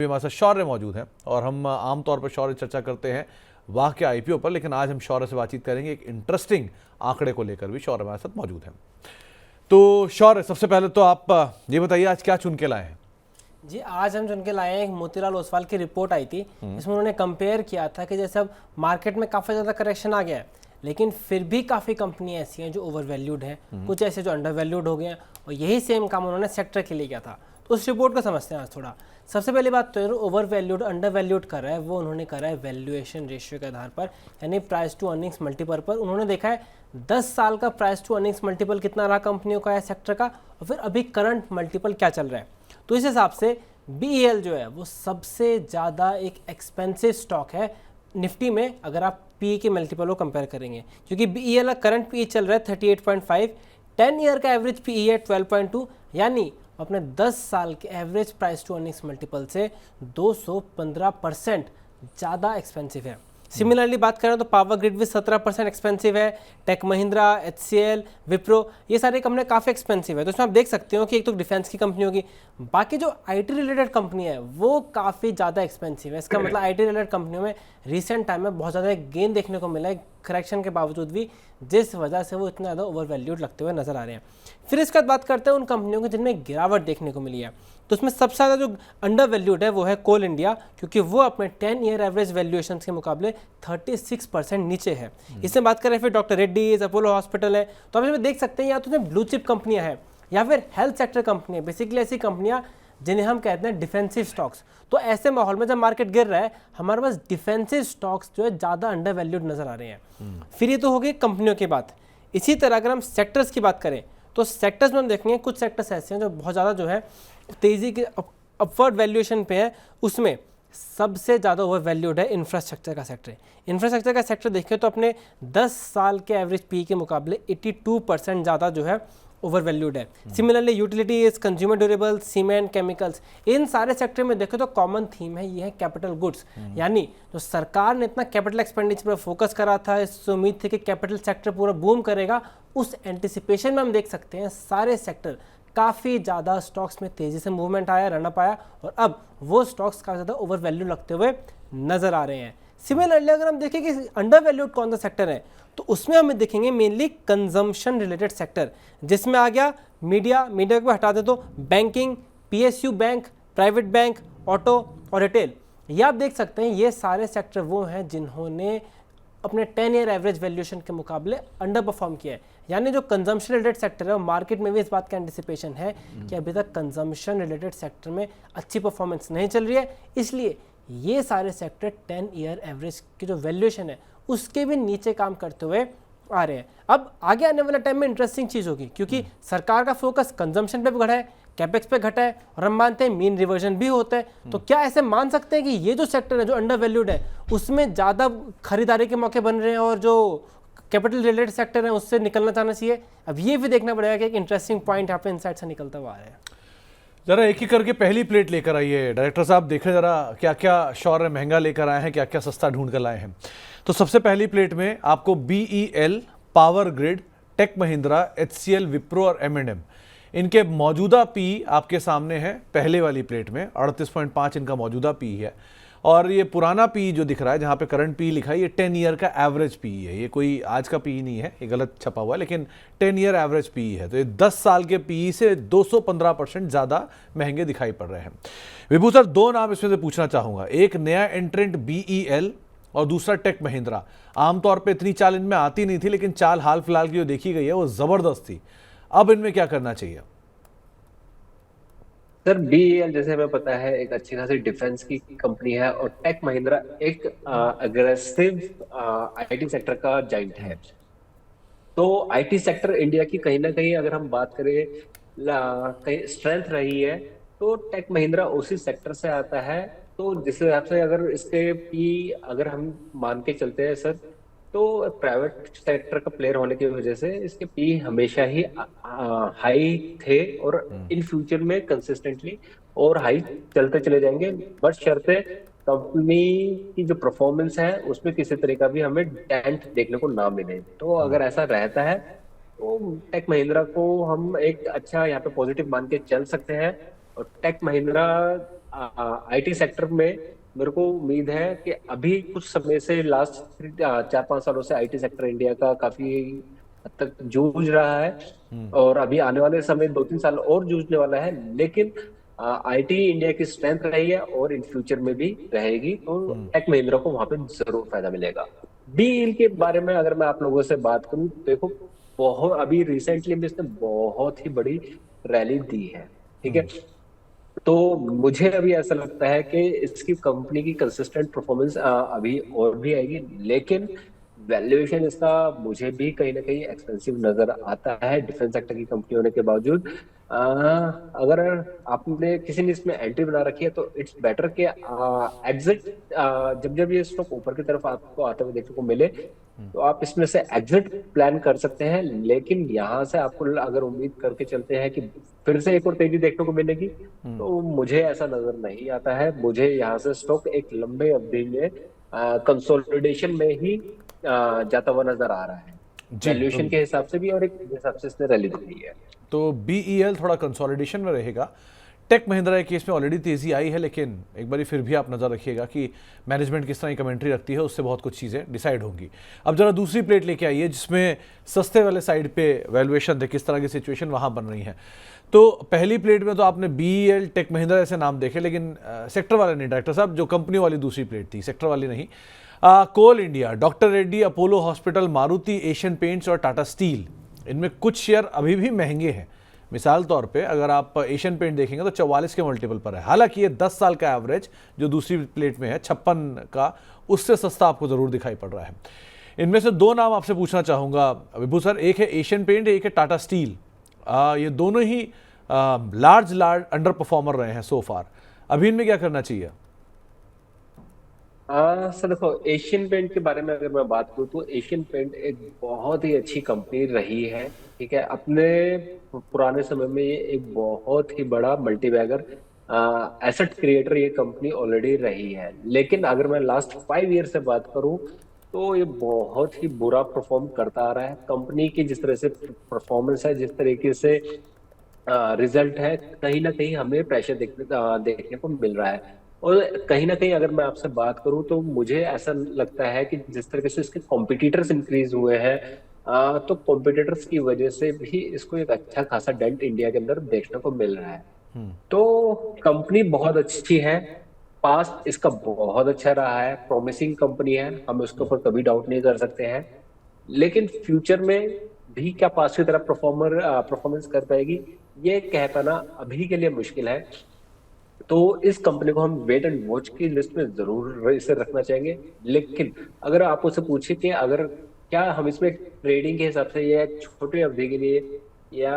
भी हमारे साथ शौर्य मौजूद हैं और हम आमतौर पर शौर्य चर्चा करते हैं वाह के आईपीओ पर, लेकिन आज हम शौर्य से बातचीत करेंगे एक इंटरेस्टिंग आंकड़े को लेकर भी। शौर्य हमारे साथ मौजूद हैं। तो शौर्य, सबसे पहले तो आप ये बताइए आज क्या चुन के लाए हैं? जी, आज हम चुन के लाए हैं, एक मोतीलाल ओसवाल की रिपोर्ट आई थी, इसमें उन्होंने कंपेयर किया था कि जैसे अब मार्केट में काफ़ी ज़्यादा करेक्शन आ गया है, लेकिन फिर भी काफ़ी कंपनियां ऐसी हैं जो ओवर वैल्यूड हैं, कुछ ऐसे जो अंडर वैल्यूड हो गए हैं, और यही सेम काम उन्होंने सेक्टर के लिए किया था। तो उस रिपोर्ट को समझते हैं आज थोड़ा। सबसे पहली बात तो ओवर वैल्यूड अंडर वैल्यूड कर रहा है वो उन्होंने करा है वैल्यूएशन रेशियो के आधार पर, यानी प्राइस टू अर्निंग्स मल्टीपल पर। उन्होंने देखा है 10 साल का प्राइस टू अर्निंग्स मल्टीपल कितना रहा कंपनियों का है सेक्टर का, और फिर अभी करंट मल्टीपल क्या चल रहा है। तो इस हिसाब से BEL जो है वो सबसे ज़्यादा एक एक्सपेंसिव स्टॉक है निफ्टी में, अगर आप PE के मल्टीपल को कंपेयर करेंगे, क्योंकि BEL का करंट PE चल रहा है 38.5, 10 ईयर का एवरेज PE है 12.2, यानी अपने 10 साल के average price to earnings multiple से 215% ज़्यादा एक्सपेंसिव है। सिमिलरली बात करें तो पावर ग्रिड भी 17% एक्सपेंसिव है, टेक महिंद्रा, HCL, विप्रो, ये सारी कंपनियां काफ़ी एक्सपेंसिव है। तो इसमें आप देख सकते हो कि एक तो डिफेंस की कंपनी होगी, बाकी जो IT रिलेटेड कंपनी है वो काफ़ी ज़्यादा एक्सपेंसिव है। इसका मतलब IT रिलेटेड कंपनियों में रिसेंट टाइम में बहुत ज़्यादा गेन देखने को मिला है करेक्शन के बावजूद भी, जिस वजह से वो इतना ज़्यादा ओवर वैल्यूड लगते हुए नजर आ रहे हैं। फिर इसके बाद बात करते हैं उन कंपनियों की जिनमें गिरावट देखने को मिली है। तो उसमें सबसे ज़्यादा जो अंडर वैल्यूड है वो है कोल इंडिया, क्योंकि वो अपने 10 ईयर एवरेज वैल्यूएशन के मुकाबले 36% नीचे है। इसमें बात करें फिर डॉक्टर रेड्डीज, अपोलो हॉस्पिटल है, तो आप इसमें देख सकते हैं या तो ब्लू चिप कंपनियां हैं या फिर हेल्थ सेक्टर कंपनियां, बेसिकली ऐसी कंपनियां जिन्हें हम कहते हैं डिफेंसिव स्टॉक्स। तो ऐसे माहौल में जब मार्केट गिर रहा है, हमारे पास डिफेंसिव स्टॉक्स जो है ज़्यादा अंडर वैल्यूड नजर आ रहे हैं। फिर ये तो हो गई कंपनियों की बात। इसी तरह अगर हम सेक्टर्स की बात करें तो सेक्टर्स में हम देखेंगे कुछ सेक्टर्स ऐसे हैं जो बहुत ज़्यादा जो है तेज़ी के अपवर्ड वैल्यूएशन पे है। उसमें सबसे ज़्यादा ओवर वैल्यूड है इंफ्रास्ट्रक्चर का सेक्टर। इंफ्रास्ट्रक्चर का सेक्टर देखें तो अपने 10 साल के एवरेज PE के मुकाबले 82% ज़्यादा जो है ओवर वैल्यूड है। Similarly utilities, consumer durable, cement, chemicals, इन सारे सेक्टर में देखें तो कॉमन थीम है, ये है कैपिटल गुड्स। यानी जो सरकार ने इतना कैपिटल एक्सपेंडिचर पर फोकस करा था, इस उम्मीद थी कि कैपिटल सेक्टर पूरा बूम करेगा, उस एंटिसिपेशन में हम देख सकते हैं सारे सेक्टर काफ़ी ज़्यादा स्टॉक्स में तेज़ी से मूवमेंट आया, रनअप आया, और अब वो स्टॉक्स काफ़ी ज़्यादा ओवर वैल्यू लगते हुए नजर आ रहे हैं। सिमिलरली अगर हम देखें कि अंडर वैल्यूड कौन सा सेक्टर है, तो उसमें हमें देखेंगे मेनली कंजम्पशन रिलेटेड सेक्टर, जिसमें आ गया मीडिया को हटा दे तो banking, PSU bank, private bank, auto और रिटेल। ये आप देख सकते हैं ये सारे सेक्टर वो हैं जिन्होंने अपने 10 ईयर एवरेज वैल्यूएशन के मुकाबले अंडर परफॉर्म किया है। यानी जो कंजम्पशन रिलेटेड सेक्टर है, मार्केट में भी इस बात का एंटिसिपेशन है कि अभी तक कंजम्पशन रिलेटेड सेक्टर में अच्छी परफॉर्मेंस नहीं चल रही है, इसलिए ये सारे सेक्टर 10 ईयर एवरेज की जो वैल्यूएशन है उसके भी नीचे काम करते हुए आ रहे हैं। अब आगे आने वाला टाइम में इंटरेस्टिंग चीज़ होगी, क्योंकि सरकार का फोकस कंजम्पशन पे भी घटा है, कैपेक्स पे घटा है, और हम मानते हैं मीन रिवर्जन भी होता है। तो क्या ऐसे मान सकते हैं कि ये जो सेक्टर है जो अंडर वैल्यूड है उसमें ज़्यादा खरीदारी के मौके बन रहे हैं और जो कैपिटल रिलेटेड सेक्टर है उससे निकलना चाहना चाहिए? अब ये भी देखना पड़ेगा कि एक इंटरेस्टिंग पॉइंट यहाँ पे इनसाइट से निकलता हुआ आ रहा है। जरा एक ही करके पहली प्लेट लेकर आइए डायरेक्टर साहब, देखें जरा क्या क्या शौर्य महंगा लेकर आए हैं, क्या क्या सस्ता ढूंढ कर लाए हैं। तो सबसे पहली प्लेट में आपको BEL, power grid, tech Mahindra, HCL, Wipro और M&M, इनके मौजूदा PE आपके सामने है। पहले वाली प्लेट में 38.5 इनका मौजूदा PE है, और ये पुराना PE जो दिख रहा है जहाँ पे करंट PE लिखा है ये 10 ईयर का एवरेज PE है। ये कोई आज का PE नहीं है, ये गलत छपा हुआ है, लेकिन 10 ईयर एवरेज PE है। तो ये 10 साल के PE से 215% ज़्यादा महंगे दिखाई पड़ रहे हैं। विभू सर, दो नाम इसमें से पूछना चाहूँगा, एक नया एंट्रेंट BEL और दूसरा टेक महिंद्रा। आमतौर पर इतनी चाल इनमें आती नहीं थी, लेकिन चाल हाल फिलहाल की जो देखी गई है वो ज़बरदस्त थी। अब इनमें क्या करना चाहिए? सर, BEL जैसे हमें पता है एक अच्छी खासी डिफेंस की कंपनी है, और टेक महिंद्रा एक अग्रेसिव IT सेक्टर का जाइंट है। तो IT सेक्टर इंडिया की कहीं ना कहीं अगर हम बात करें कहीं स्ट्रेंथ रही है, तो टेक महिंद्रा उसी सेक्टर से आता है। तो जिस हिसाब से अगर इसके PE अगर हम मान के चलते हैं सर, तो प्राइवेट सेक्टर का प्लेयर होने की वजह से इसके PE हमेशा ही हाई थे, और इन फ्यूचर में कंसिस्टेंटली और हाई चलते चले जाएंगे, बस शर्ते कंपनी की जो परफॉर्मेंस है उसमें किसी तरह का भी हमें डेंट देखने को ना मिले। तो अगर ऐसा रहता है तो टेक महिंद्रा को हम एक अच्छा यहाँ पे पॉजिटिव मान के चल सकते हैं। और टेक महिंद्रा आईटी सेक्टर में मेरे को उम्मीद है कि अभी कुछ समय से लास्ट 4-5 सालों से आईटी सेक्टर इंडिया का काफी हद तक जूझ रहा है, और अभी आने वाले समय 2-3 साल और जूझने वाला है। लेकिन आईटी इंडिया की स्ट्रेंथ रही है और इन फ्यूचर में भी रहेगी, तो टेक महिंद्रा को वहां पे जरूर फायदा मिलेगा। डील के बारे में अगर मैं आप लोगों से बात करूं, देखो बहुत अभी रिसेंटली में इसने बहुत ही बड़ी रैली दी है, ठीक है। तो मुझे अभी ऐसा लगता है कि इसकी कंपनी की कंसिस्टेंट परफॉर्मेंस अभी और भी आएगी, लेकिन वैल्यूएशन इसका मुझे भी कहीं ना कहीं एक्सपेंसिव नजर आता है डिफेंस सेक्टर की कंपनी होने के बावजूद। अगर आपने किसी ने इसमें एंट्री बना रखी है तो इट्स बेटर कि एग्जिट, जब जब ये स्टॉक ऊपर की तरफ आपको आते हुए देखने को मिले तो आप इसमें से एग्जिट प्लान कर सकते हैं। लेकिन यहाँ से आपको अगर उम्मीद करके चलते हैं कि फिर से एक और तेजी देखने को मिलेगी, तो मुझे ऐसा नजर नहीं आता है। मुझे यहाँ से स्टॉक एक लंबे अवधि में कंसोलिडेशन में ही जाता हुआ नजर आ रहा है, जी। वैल्यूएशन के हिसाब से भी और एक हिसाब से इसने रैली दी है। तो बीईएल थोड़ा कंसोलिडेशन में रहेगा। टेक महिंद्रा के केस में ऑलरेडी तेजी आई है, लेकिन एक बार फिर भी आप नज़र रखिएगा कि मैनेजमेंट किस तरह की कमेंट्री रखती है, उससे बहुत कुछ चीज़ें डिसाइड होंगी। अब जरा दूसरी प्लेट लेके आइए जिसमें सस्ते वाले साइड पे वैल्यूएशन थे, किस तरह की सिचुएशन वहाँ बन रही है। तो पहली प्लेट में तो आपने बीईएल, टेक महिंद्रा ऐसे नाम देखे, लेकिन सेक्टर वाले नहीं डायरेक्टर साहब, जो कंपनी वाली दूसरी प्लेट थी, सेक्टर वाली नहीं। Coal India, doctor Reddy, Apollo hospital, Maruti, Asian paints और टाटा स्टील, इनमें कुछ शेयर अभी भी महंगे हैं। मिसाल तौर पे अगर आप एशियन पेंट देखेंगे तो 44 के मल्टीपल पर है। हालांकि ये 10 साल का एवरेज जो दूसरी प्लेट में है 56 का, उससे सस्ता आपको ज़रूर दिखाई पड़ रहा है। इनमें से दो नाम आपसे पूछना चाहूँगा विभू सर, एक है एशियन पेंट, एक है टाटा स्टील। ये दोनों ही लार्ज अंडर परफॉर्मर रहे हैं सो फार। अभी इनमें क्या करना चाहिए? सर देखो, एशियन पेंट के बारे में अगर मैं बात करूँ तो एशियन पेंट एक बहुत ही अच्छी कंपनी रही है, ठीक है। अपने पुराने समय में ये एक बहुत ही बड़ा मल्टीबैगर एसेट क्रिएटर ये कंपनी ऑलरेडी रही है। लेकिन अगर मैं लास्ट 5 ईयर से बात करूं तो ये बहुत ही बुरा परफॉर्म करता आ रहा है। कंपनी की जिस तरह से परफॉर्मेंस है, जिस तरीके से रिजल्ट है, कहीं ना कहीं हमें प्रेशर देखने को मिल रहा है। और कहीं ना कहीं अगर मैं आपसे बात करूं तो मुझे ऐसा लगता है कि जिस तरीके से इसके कॉम्पिटिटर्स इंक्रीज हुए हैं, तो कॉम्पिटिटर्स की वजह से भी इसको एक अच्छा खासा डेंट इंडिया के अंदर देखने को मिल रहा है। तो कंपनी बहुत अच्छी है, पास्ट इसका बहुत अच्छा रहा है, प्रॉमिसिंग कंपनी है, हम उसके ऊपर कभी डाउट नहीं कर सकते हैं। लेकिन फ्यूचर में भी क्या पास्ट की तरह परफॉर्मेंस कर पाएगी, ये कह पाना अभी के लिए मुश्किल है। तो इस कंपनी को हम वेट एंड वॉच की लिस्ट में जरूर इसे रखना चाहेंगे। लेकिन अगर आप उससे पूछे कि अगर क्या हम इसमें ट्रेडिंग के हिसाब से या छोटी अवधि के लिए या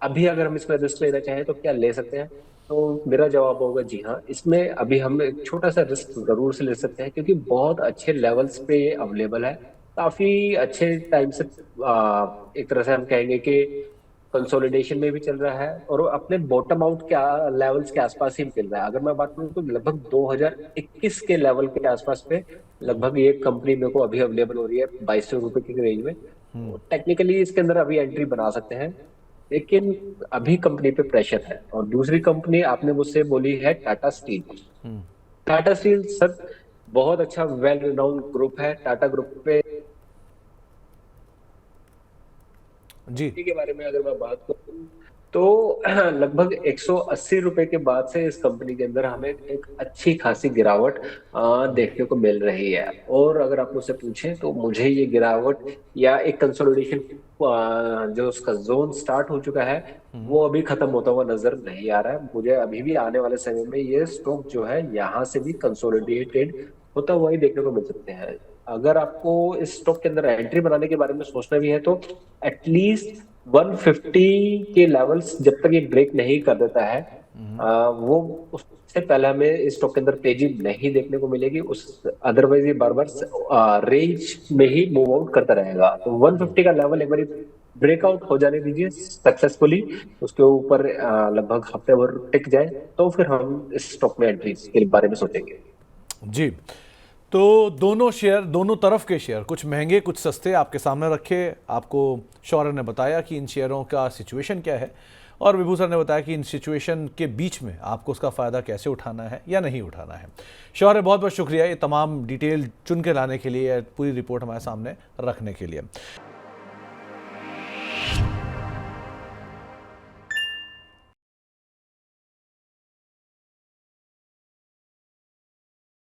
अभी अगर हम इसमें रिस्क लेना चाहें तो क्या ले सकते हैं, तो मेरा जवाब होगा जी हाँ, इसमें अभी हम एक छोटा सा रिस्क जरूर से ले सकते हैं, क्योंकि बहुत अच्छे लेवल्स पे ये अवेलेबल है, काफी अच्छे टाइम से एक तरह से हम कहेंगे कि कंसोलिडेशन में भी चल रहा है और अपने बॉटम आउट के लेवल्स के आसपास ही मिल रहा है। अगर मैं बात करूं तो लगभग 2021 के लेवल के आसपास पे लगभग ये कंपनी मेरे को अभी अवेलेबल हो रही है 2200 रुपए की रेंज में। टेक्निकली इसके अंदर अभी एंट्री बना सकते हैं, लेकिन अभी कंपनी पे प्रेशर है। और दूसरी कंपनी आपने मुझसे बोली है Tata steel. Tata steel sir बहुत अच्छा वेल रिनाउंड ग्रुप है। टाटा ग्रुप पे जी के बारे में अगर मैं बात करूं तो लगभग 180 रुपए के बाद से इस कंपनी के अंदर हमें एक अच्छी खासी गिरावट देखने को मिल रही है। और अगर आप मुझसे पूछें तो मुझे ये गिरावट या एक कंसोलिडेशन जो उसका जोन स्टार्ट हो चुका है वो अभी खत्म होता हुआ नजर नहीं आ रहा है। मुझे अभी भी आने वाले समय में ये स्टॉक जो है यहाँ से भी कंसोलिडेटेड होता हुआ ही देखने को मिल सकते हैं। अगर आपको इस स्टॉक के अंदर एंट्री बनाने के बारे में सोचना भी है तो एटलीस्ट 150 के लेवल्स जब तक ये ब्रेक नहीं कर देता है, वो उससे पहले हमें इस स्टॉक के अंदर तेजी नहीं देखने को मिलेगी। उस अदरवाइज ये बार बार रेंज में ही मूव आउट करता रहेगा। तो 150 का लेवल एक बार ब्रेकआउट हो जाने दीजिए सक्सेसफुली, उसके ऊपर लगभग हफ्ते भर टिक जाए तो फिर हम इस स्टॉक में एंट्री के बारे में सोचेंगे। जी, तो दोनों शेयर, दोनों तरफ के शेयर, कुछ महंगे कुछ सस्ते आपके सामने रखे। आपको शौर्य ने बताया कि इन शेयरों का सिचुएशन क्या है और विभू सर ने बताया कि इन सिचुएशन के बीच में आपको उसका फ़ायदा कैसे उठाना है या नहीं उठाना है। शौर्य, बहुत बहुत शुक्रिया ये तमाम डिटेल चुन के लाने के लिए, पूरी रिपोर्ट हमारे सामने रखने के लिए।